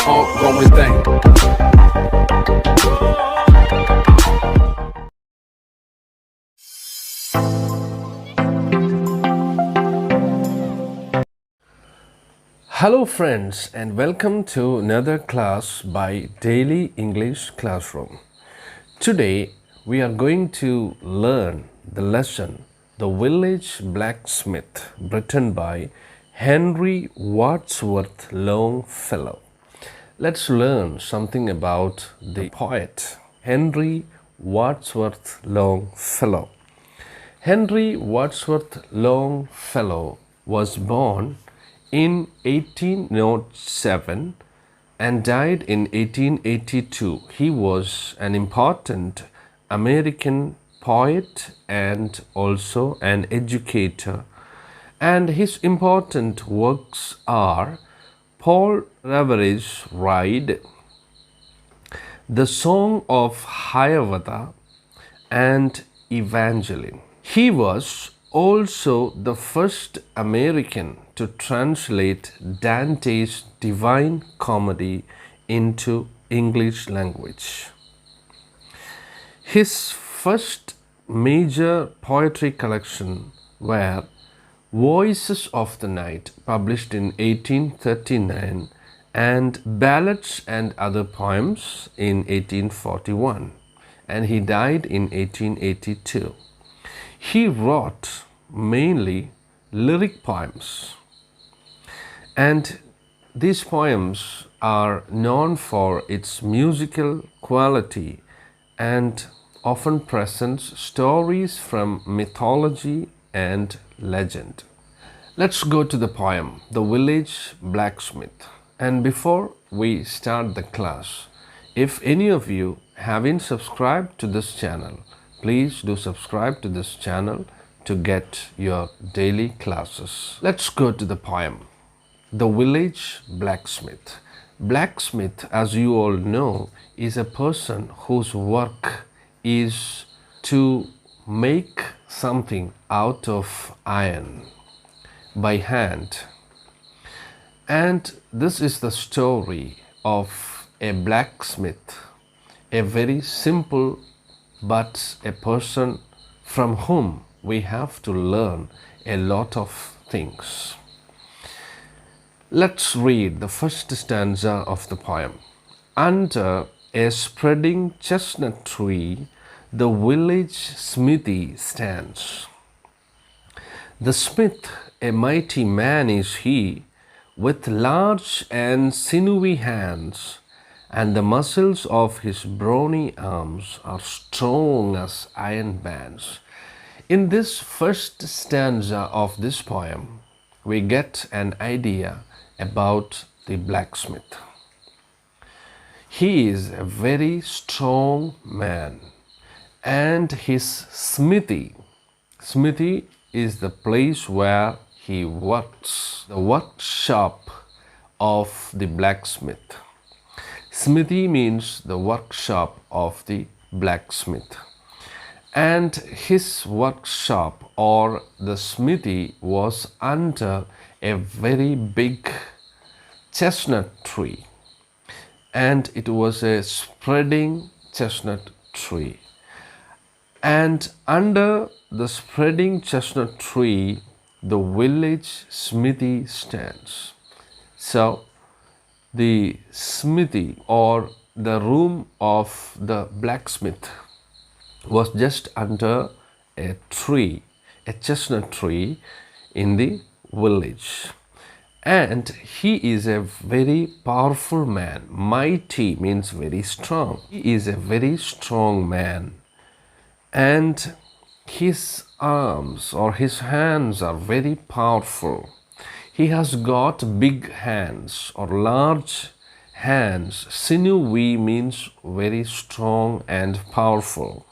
ongoing thing. Hello friends, and welcome to another class by Daily English Classroom. Today we are going to learn the lesson The Village Blacksmith, written by Henry Wadsworth Longfellow. Let's learn something about the poet Henry Wadsworth Longfellow. Henry Wadsworth Longfellow was born in 1807 and died in 1882. He was an important American poet and also an educator, and his important works are Paul Revere's Ride, The Song of Hiawatha, and Evangeline. He was also the first American to translate Dante's Divine Comedy into English language. His first major poetry collection were Voices of the Night, published in 1839, and Ballads and Other Poems in 1841, and he died in 1882. He wrote mainly lyric poems, and these poems are known for its musical quality and often presents stories from mythology and legend. Let's go to the poem, The Village Blacksmith. And before we start the class, if any of you haven't subscribed to this channel, please do subscribe to this channel to get your daily classes. Let's go to the poem, The Village Blacksmith. Blacksmith, as you all know, is a person whose work is to make something out of iron by hand. And this is the story of a blacksmith, a very simple but a person from whom we have to learn a lot of things. Let's read the first stanza of the poem. Under a spreading chestnut tree, the village smithy stands. The smith, a mighty man is he, with large and sinewy hands, and the muscles of his brawny arms are strong as iron bands. In this first stanza of this poem, we get an idea about the blacksmith. He is a very strong man, and his smithy is the place where he works, the workshop of the blacksmith. Smithy means the workshop of the blacksmith. And his workshop or the smithy was under a very big chestnut tree. And it was a spreading chestnut tree. And under the spreading chestnut tree, the village smithy stands. So, the smithy or the room of the blacksmith was just under a tree, a chestnut tree in the village. And he is a very powerful man. Mighty means very strong. He is a very strong man. And his arms or his hands are very powerful. He has got big hands or large hands. Sinewy means very strong and powerful.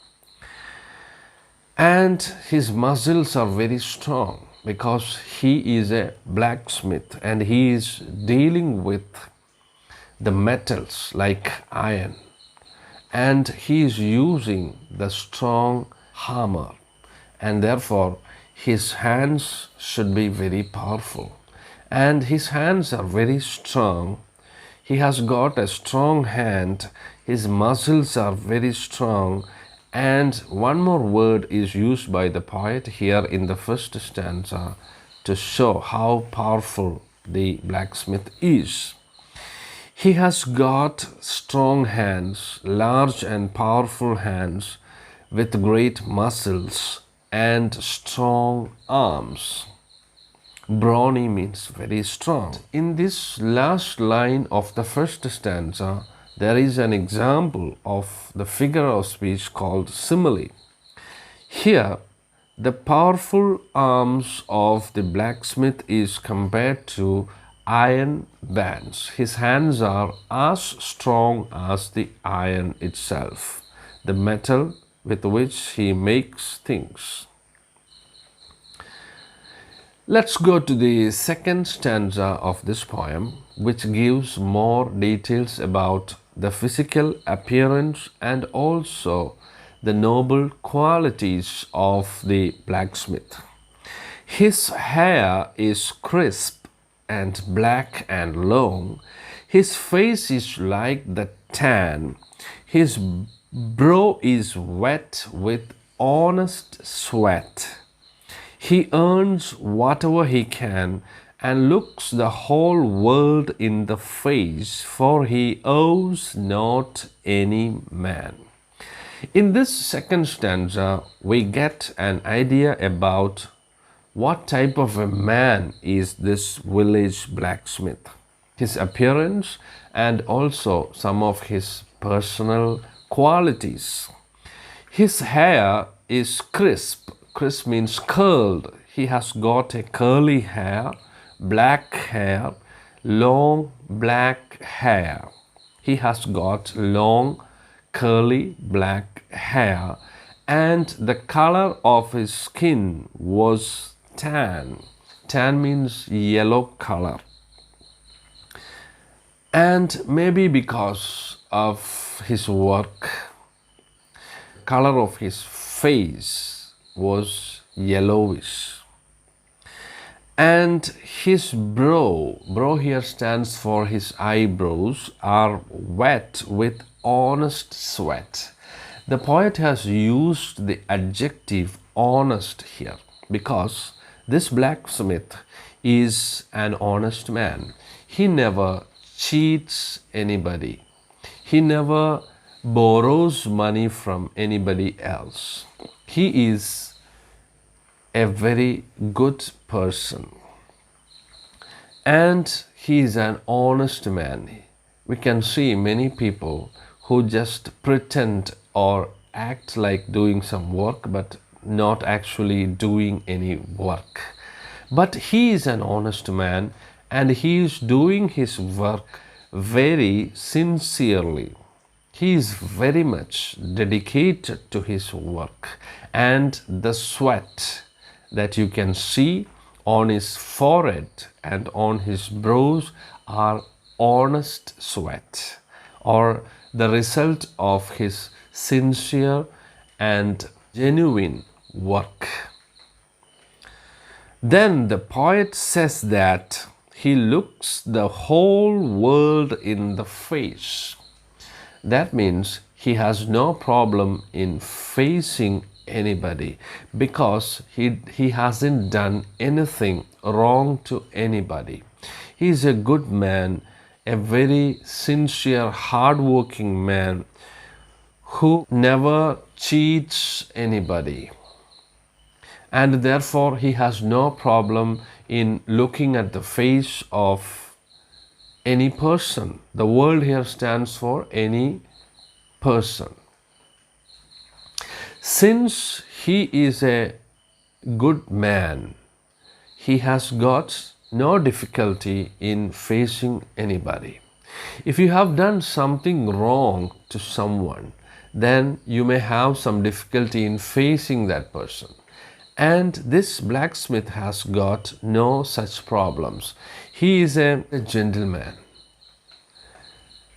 And his muscles are very strong because he is a blacksmith and he is dealing with the metals like iron. And he is using the strong hammer, and therefore his hands should be very powerful. And his hands are very strong. He has got a strong hand. His muscles are very strong. And one more word is used by the poet here in the first stanza to show how powerful the blacksmith is. He has got strong hands, large and powerful hands with great muscles and strong arms. Brawny means very strong. In this last line of the first stanza, there is an example of the figure of speech called simile. Here, the powerful arms of the blacksmith is compared to iron bands. His hands are as strong as the iron itself, the metal with which he makes things. Let's go to the second stanza of this poem, which gives more details about the physical appearance and also the noble qualities of the blacksmith. His hair is crisp and black and long. His face is like the tan. His brow is wet with honest sweat. He earns whatever he can and looks the whole world in the face, for he owes not any man. In this second stanza, we get an idea about what type of a man is this village blacksmith, his appearance and also some of his personal qualities. His hair is crisp. Crisp means curled. He has got a curly hair, black hair, long black hair. He has got long curly black hair, and the color of his skin was tan. Tan means yellow color. And maybe because of his work, color of his face was yellowish. And his brow here stands for his eyebrows, are wet with honest sweat. The poet has used the adjective honest here because this blacksmith is an honest man. He never cheats anybody. He never borrows money from anybody else. He is a very good person. And he is an honest man. We can see many people who just pretend or act like doing some work but not actually doing any work. But he is an honest man and he is doing his work very sincerely. He is very much dedicated to his work, and the sweat that you can see on his forehead and on his brows are honest sweat, or the result of his sincere and genuine work. Then the poet says that he looks the whole world in the face. That means he has no problem in facing anybody because he hasn't done anything wrong to anybody. He is a good man, a very sincere, hardworking man who never cheats anybody. And therefore he has no problem in looking at the face of any person. The word here stands for any person. Since he is a good man, he has got no difficulty in facing anybody. If you have done something wrong to someone, then you may have some difficulty in facing that person. And this blacksmith has got no such problems. He is a gentleman.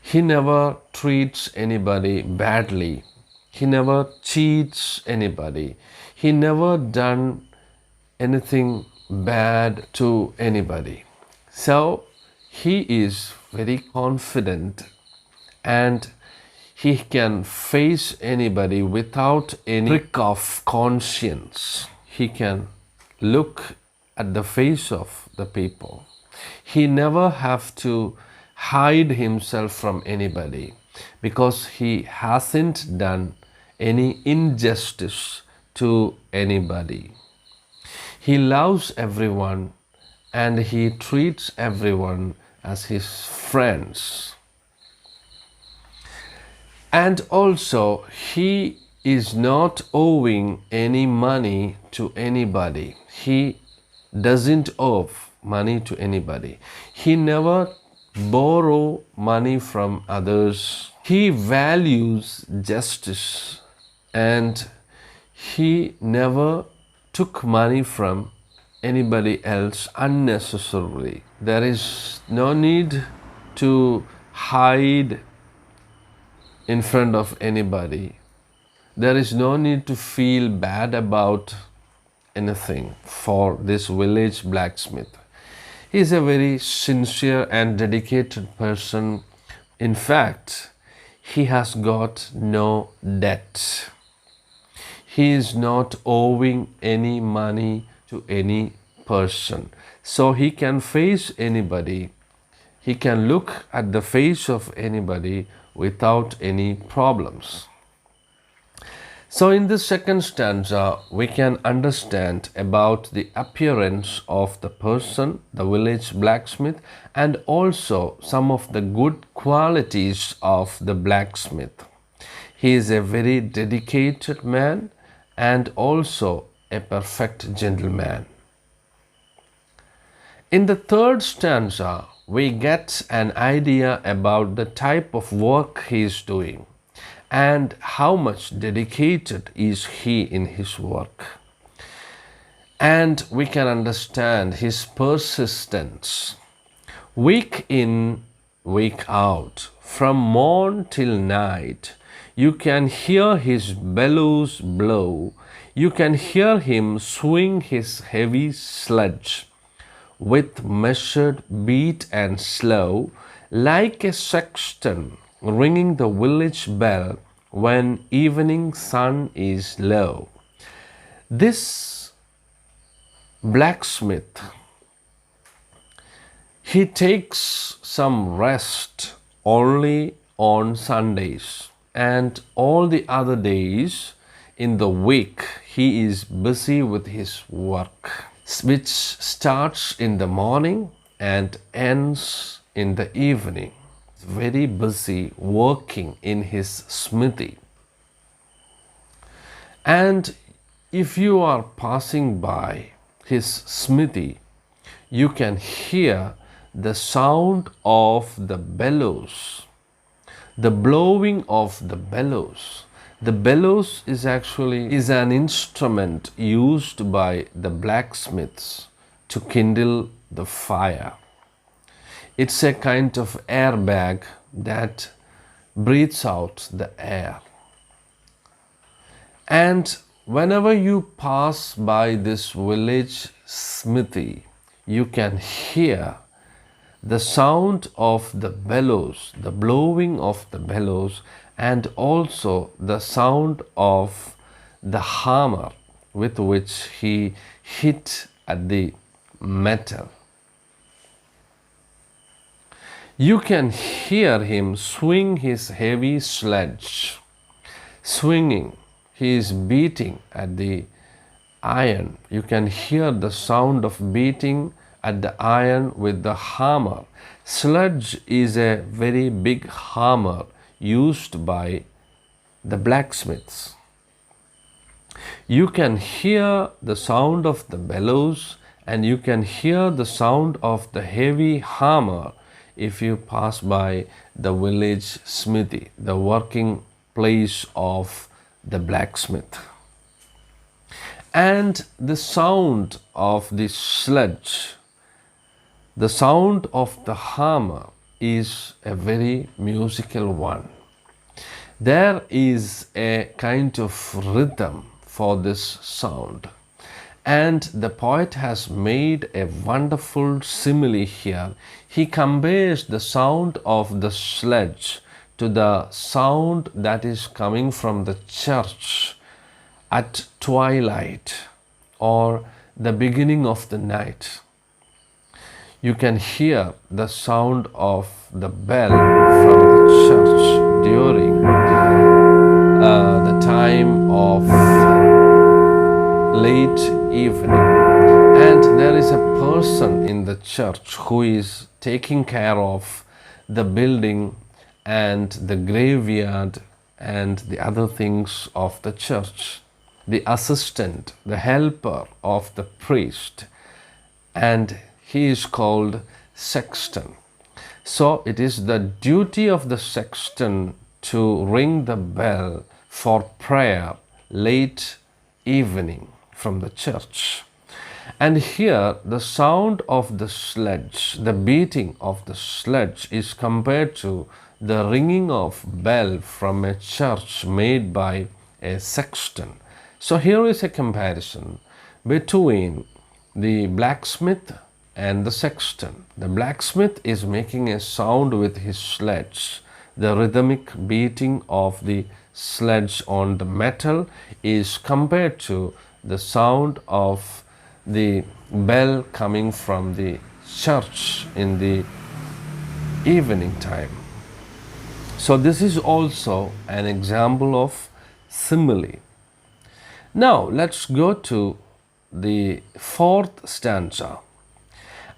He never treats anybody badly. He never cheats anybody. He never done anything bad to anybody. So he is very confident, and he can face anybody without any trick of conscience. He can look at the face of the people. He never have to hide himself from anybody because he hasn't done any injustice to anybody. He loves everyone and he treats everyone as his friends. And also, he is not owing any money to anybody. He doesn't owe money to anybody. He never borrow money from others. He values justice and he never took money from anybody else unnecessarily. There is no need to hide in front of anybody. There is no need to feel bad about anything for this village blacksmith. He is a very sincere and dedicated person. In fact, he has got no debt. He is not owing any money to any person. So he can face anybody. He can look at the face of anybody without any problems. So in the second stanza, we can understand about the appearance of the person, the village blacksmith, and also some of the good qualities of the blacksmith. He is a very dedicated man and also a perfect gentleman. In the third stanza, we get an idea about the type of work he is doing and how much dedicated is he in his work. And we can understand his persistence. Week in, week out, from morn till night, you can hear his bellows blow. You can hear him swing his heavy sledge with measured beat and slow, like a sexton ringing the village bell when evening sun is low. This blacksmith, he takes some rest only on Sundays, and all the other days in the week he is busy with his work, which starts in the morning and ends in the evening. Very busy working in his smithy. And if you are passing by his smithy, you can hear the sound of the bellows, the blowing of the bellows. The bellows is an instrument used by the blacksmiths to kindle the fire. It's a kind of airbag that breathes out the air. And whenever you pass by this village smithy, you can hear the sound of the bellows, the blowing of the bellows, and also the sound of the hammer with which he hit at the metal. You can hear him swing his heavy sledge. Swinging, he is beating at the iron. You can hear the sound of beating at the iron with the hammer. Sledge is a very big hammer used by the blacksmiths. You can hear the sound of the bellows and you can hear the sound of the heavy hammer if you pass by the village smithy, the working place of the blacksmith. And the sound of the sledge, the sound of the hammer is a very musical one. There is a kind of rhythm for this sound. And the poet has made a wonderful simile here. He compares the sound of the sledge to the sound that is coming from the church at twilight or the beginning of the night. You can hear the sound of the bell from the church during the time of late evening. And there is a person in the church who is taking care of the building and the graveyard and the other things of the church. The assistant, the helper of the priest, and he is called sexton. So it is the duty of the sexton to ring the bell for prayer late evening from the church. And here the sound of the sledge, the beating of the sledge is compared to the ringing of bell from a church made by a sexton. So here is a comparison between the blacksmith and the sexton. The blacksmith is making a sound with his sledge. The rhythmic beating of the sledge on the metal is compared to the sound of the bell coming from the church in the evening time. So this is also an example of simile. Now let's go to the fourth stanza.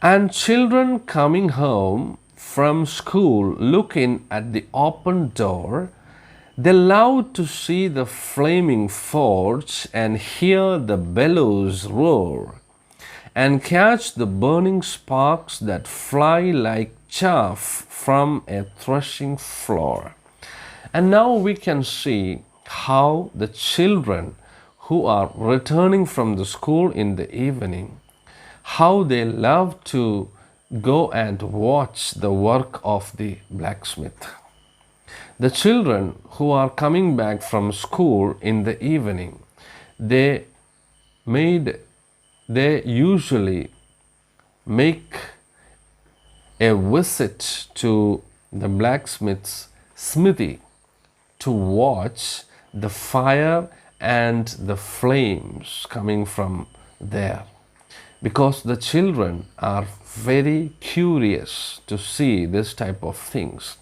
And children coming home from school look in at the open door. They love to see the flaming forge and hear the bellows roar and catch the burning sparks that fly like chaff from a threshing floor. And now we can see how the children who are returning from the school in the evening, how they love to go and watch the work of the blacksmith. The children who are coming back from school in the evening, they usually make a visit to the blacksmith's smithy to watch the fire and the flames coming from there, because the children are very curious to see this type of things.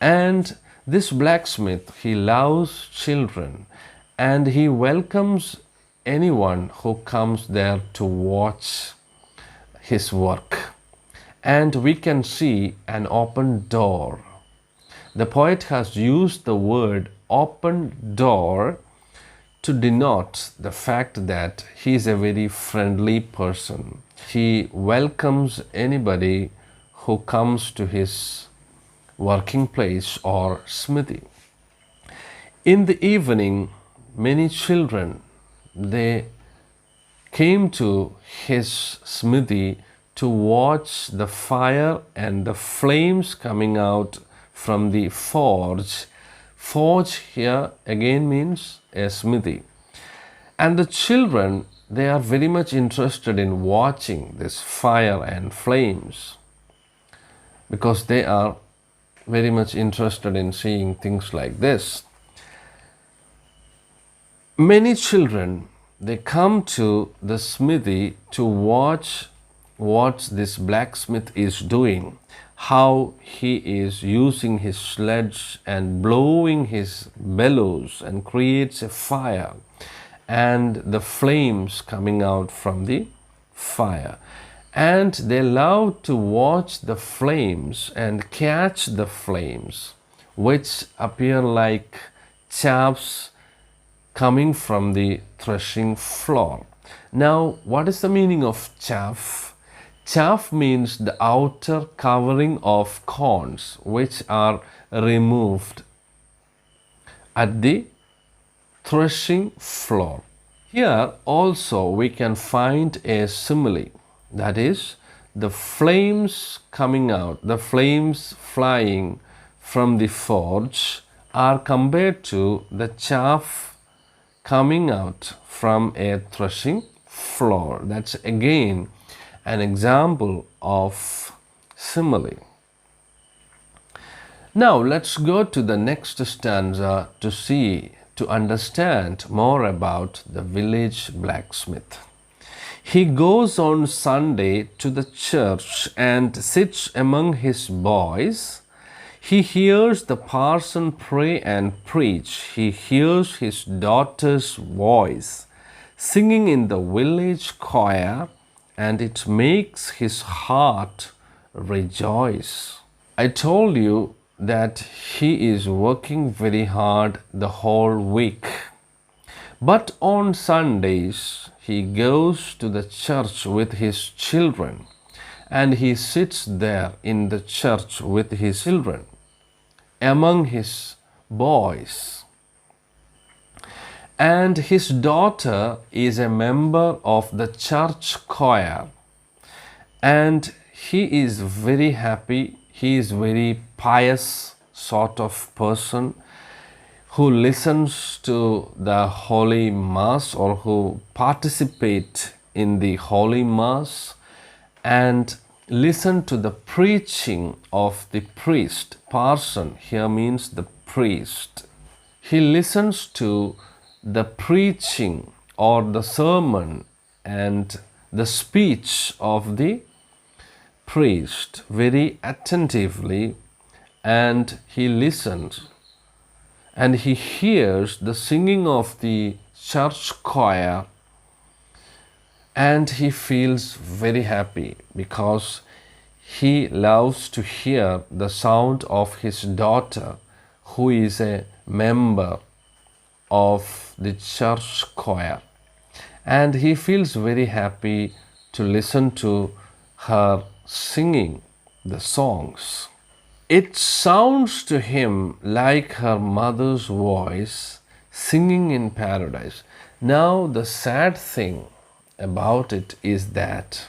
And this blacksmith, he loves children and he welcomes anyone who comes there to watch his work. And we can see an open door. The poet has used the word open door to denote the fact that he is a very friendly person. He welcomes anybody who comes to his working place or smithy. In the evening, many children, they came to his smithy to watch the fire and the flames coming out from the forge. Forge here again means a smithy. And the children, they are very much interested in watching this fire and flames because they are very much interested in seeing things like this. Many children, they come to the smithy to watch what this blacksmith is doing, how he is using his sledge and blowing his bellows and creates a fire and the flames coming out from the fire. And they love to watch the flames and catch the flames, which appear like chaffs coming from the threshing floor. Now, what is the meaning of chaff? Chaff means the outer covering of corns which are removed at the threshing floor. Here also we can find a simile, that is, the flames coming out, the flames flying from the forge are compared to the chaff coming out from a threshing floor. That's again an example of simile. Now let's go to the next stanza to understand more about the village blacksmith. He goes on Sunday to the church and sits among his boys. He hears the parson pray and preach. He hears his daughter's voice singing in the village choir, and it makes his heart rejoice. I told you that he is working very hard the whole week. But on Sundays, he goes to the church with his children, and he sits there in the church with his children, among his boys. And his daughter is a member of the church choir, and he is very happy. He is very pious sort of person who listens to the Holy Mass or who participate in the Holy Mass and listen to the preaching of the priest. Parson here means the priest. He listens to the preaching or the sermon and the speech of the priest very attentively, and he listens and he hears the singing of the church choir, and he feels very happy because he loves to hear the sound of his daughter, who is a member of the church choir, and he feels very happy to listen to her singing the songs. It sounds to him like her mother's voice singing in paradise. Now the sad thing about it is that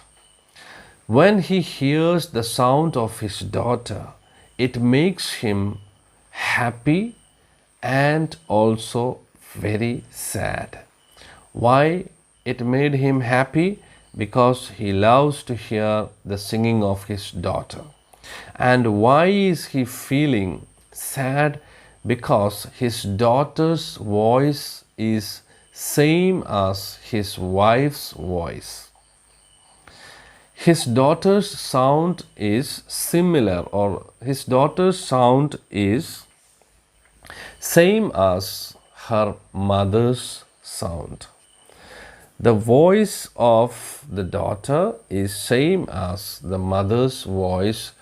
when he hears the sound of his daughter, it makes him happy and also very sad. Why it made him happy? Because he loves to hear the singing of his daughter. And why is he feeling sad? Because his daughter's voice is same as his wife's voice. His daughter's sound is similar, or his daughter's sound is same as her mother's sound. The voice of the daughter is same as the mother's voice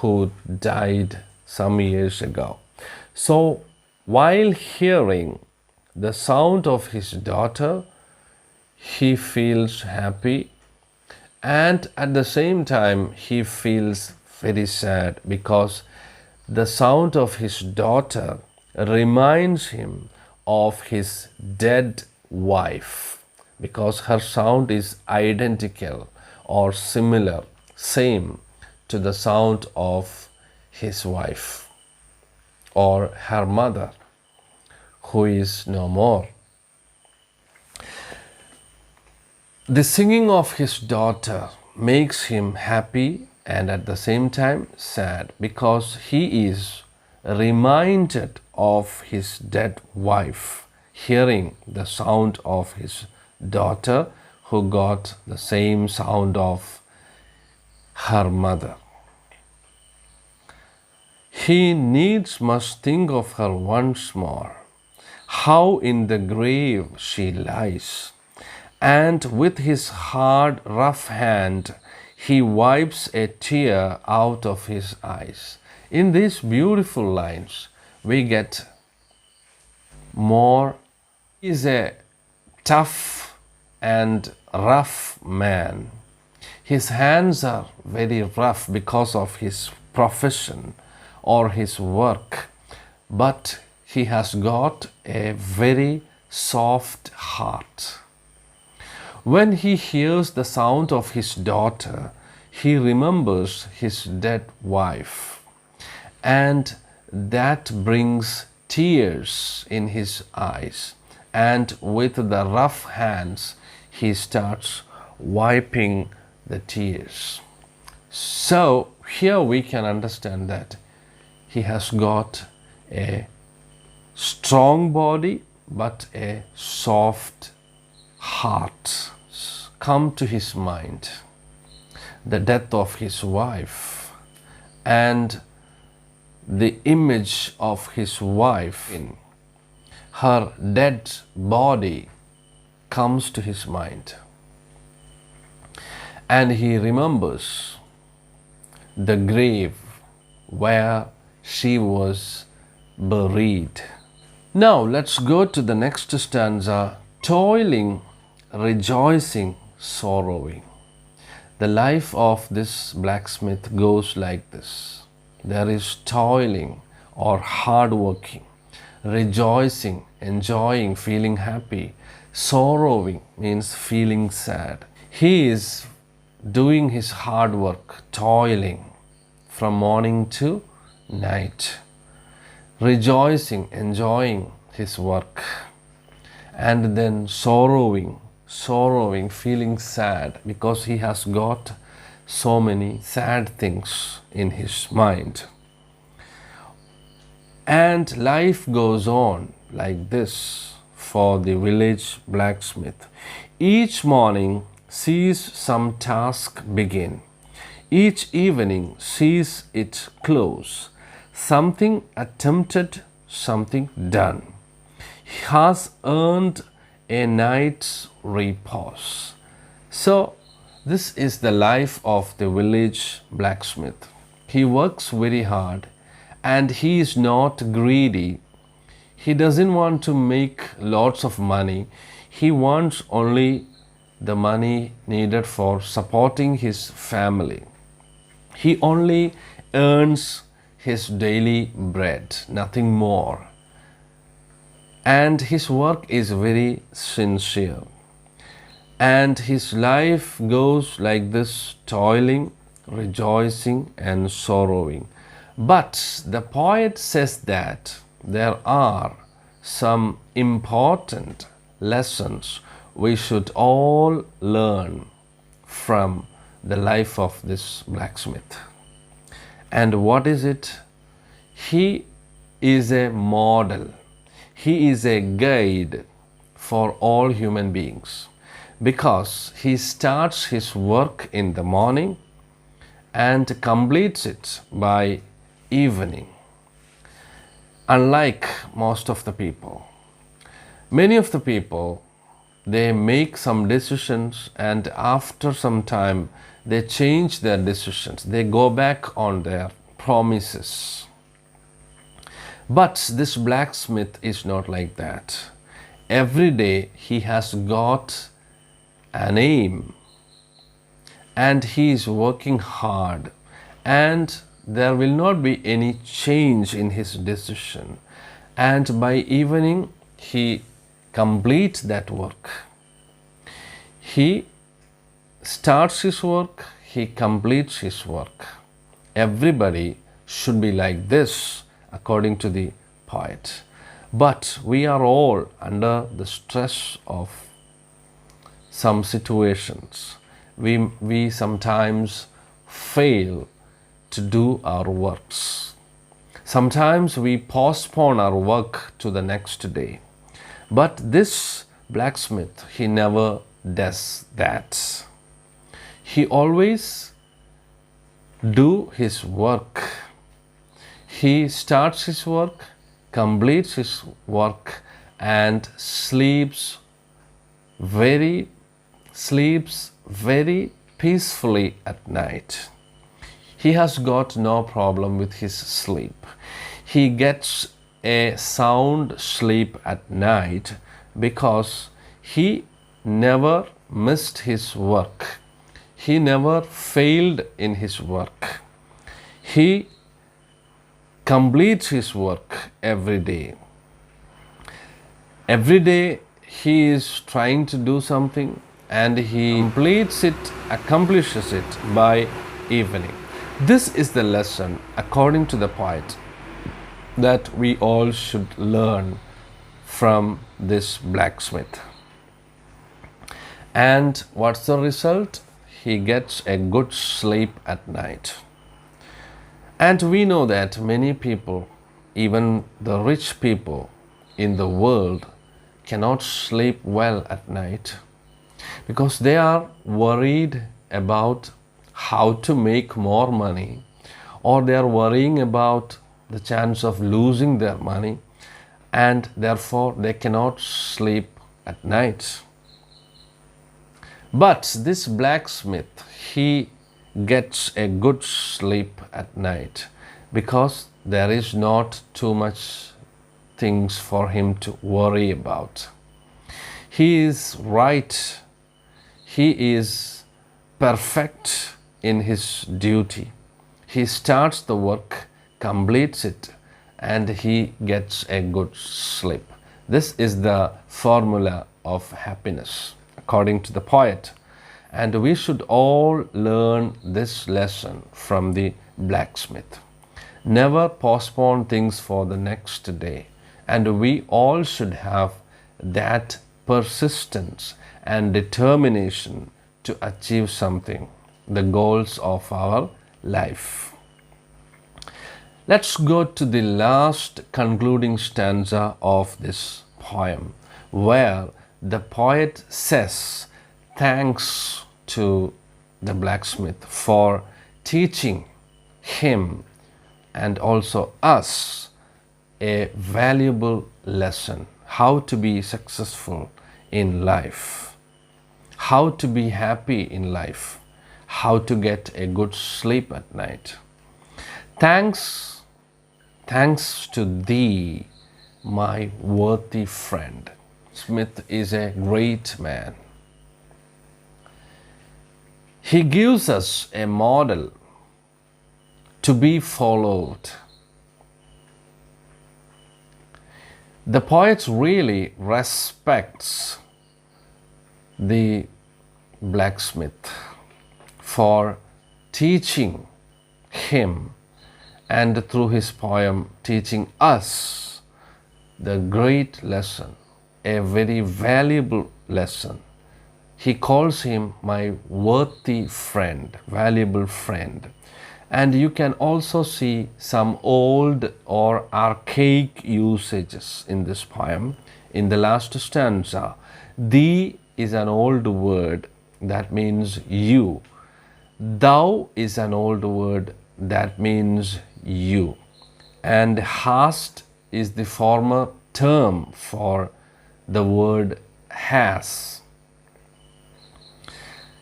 who died some years ago. So while hearing the sound of his daughter, he feels happy, and at the same time he feels very sad because the sound of his daughter reminds him of his dead wife, because her sound is identical or similar, same to the sound of his wife or her mother, who is no more. The singing of his daughter makes him happy and at the same time sad, because he is reminded of his dead wife, hearing the sound of his daughter who got the same sound of her mother. He needs must think of her once more, how in the grave she lies, and with his hard, rough hand he wipes a tear out of his eyes. In these beautiful lines, we get more. He is a tough and rough man. His hands are very rough because of his profession or his work, but he has got a very soft heart. When he hears the sound of his daughter, he remembers his dead wife, and that brings tears in his eyes, and with the rough hands he starts wiping the tears. So here we can understand that he has got a strong body but a soft heart. Come to his mind the death of his wife and the image of his wife in her dead body comes to his mind, and he remembers the grave where she was buried. Now let's go to the next stanza. Toiling, rejoicing, sorrowing. The life of this blacksmith goes like this. There is toiling or hard working, rejoicing, enjoying, feeling happy. Sorrowing means feeling sad. He is doing his hard work, toiling from morning to night, rejoicing, enjoying his work, and then sorrowing, feeling sad because he has got so many sad things in his mind. And life goes on like this for the village blacksmith. Each morning sees some task begin. Each evening sees it close. Something attempted, something done. He has earned a night's repose. So this is the life of the village blacksmith. He works very hard and he is not greedy. He doesn't want to make lots of money. He wants only the money needed for supporting his family. He only earns his daily bread, nothing more. And his work is very sincere. And his life goes like this, toiling, rejoicing, and sorrowing. But the poet says that there are some important lessons we should all learn from the life of this blacksmith. And what is it? He is a model. He is a guide for all human beings because he starts his work in the morning and completes it by evening. Unlike most of the people, many of the people, they make some decisions and after some time they change their decisions. They go back on their promises. But this blacksmith is not like that. Every day he has got an aim and he is working hard, and there will not be any change in his decision. And by evening he completes that work. He starts his work, he completes his work. Everybody should be like this according to the poet. But we are all under the stress of some situations. We sometimes fail to do our works. Sometimes we postpone our work to the next day. But this blacksmith, he never does that. He always do his work. He starts his work, completes his work, and sleeps very peacefully at night. He has got no problem with his sleep. He gets a sound sleep at night because he never missed his work. He never failed in his work. He completes his work every day. Every day he is trying to do something and he accomplishes it by evening. This is the lesson, according to the poet, that we all should learn from this blacksmith. And what's the result? He gets a good sleep at night. And we know that many people, even the rich people in the world, cannot sleep well at night because they are worried about how to make more money, or they are worrying about the chance of losing their money, and therefore they cannot sleep at night. But this blacksmith, he gets a good sleep at night because there is not too much things for him to worry about. He is right. He is perfect in his duty. He starts the work, completes it, and he gets a good sleep. This is the formula of happiness, according to the poet. And we should all learn this lesson from the blacksmith. Never postpone things for the next day. And we all should have that persistence and determination to achieve something, the goals of our life. Let's go to the last concluding stanza of this poem, where the poet says thanks to the blacksmith for teaching him and also us a valuable lesson, how to be successful in life, how to be happy in life, how to get a good sleep at night. Thanks to thee, my worthy friend. Smith is a great man. He gives us a model to be followed. The poet really respects the blacksmith for teaching him, and through his poem teaching us the great lesson, a very valuable lesson. He calls him my worthy friend, valuable friend. And you can also see some old or archaic usages in this poem. In the last stanza, thee is an old word that means you. Thou is an old word that means you. And hast is the former term for the word has.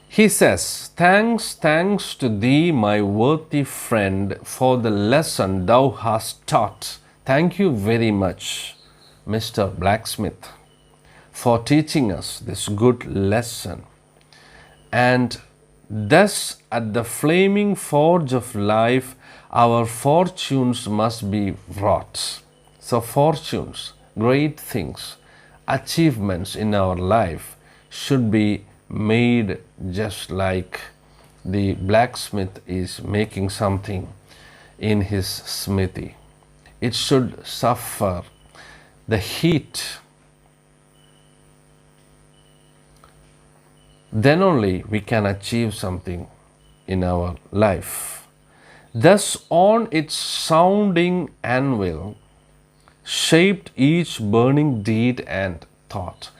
He says, thanks to thee, my worthy friend, for the lesson thou hast taught. Thank you very much, Mr. Blacksmith, for teaching us this good lesson. And thus, at the flaming forge of life, our fortunes must be wrought. So fortunes, great things, achievements in our life should be made just like the blacksmith is making something in his smithy. It should suffer the heat. Then only we can achieve something in our life. Thus on its sounding anvil, shaped each burning deed and thought.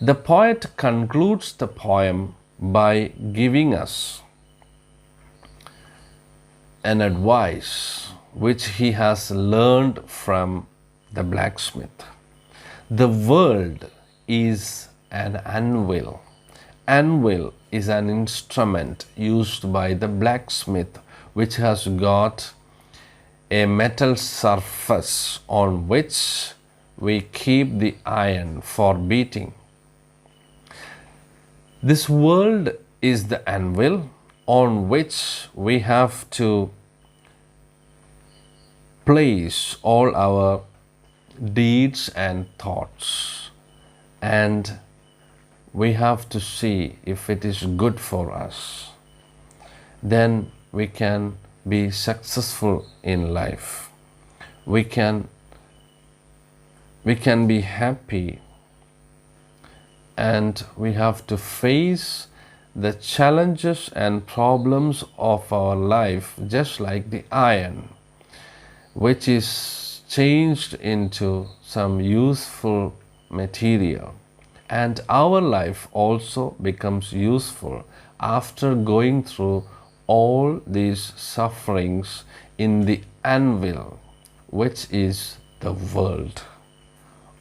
The poet concludes the poem by giving us an advice which he has learned from the blacksmith. The world is an anvil. Anvil is an instrument used by the blacksmith which has got a metal surface on which we keep the iron for beating. This world is the anvil on which we have to place all our deeds and thoughts, and we have to see if it is good for us. Then we can be successful in life. We can be happy, and we have to face the challenges and problems of our life just like the iron, which is changed into some useful material. And our life also becomes useful after going through all these sufferings in the anvil, which is the world.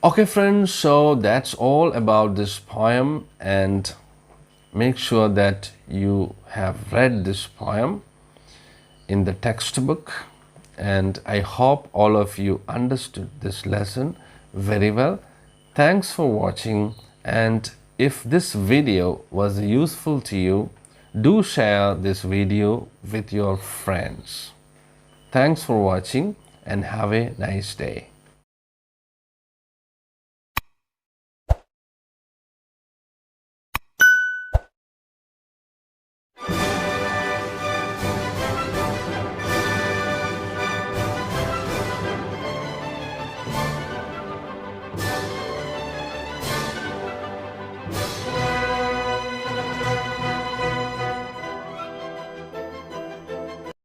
Okay friends, so that's all about this poem, and make sure that you have read this poem in the textbook, and I hope all of you understood this lesson very well. Thanks for watching, and if this video was useful to you, do share this video with your friends. Thanks for watching and have a nice day.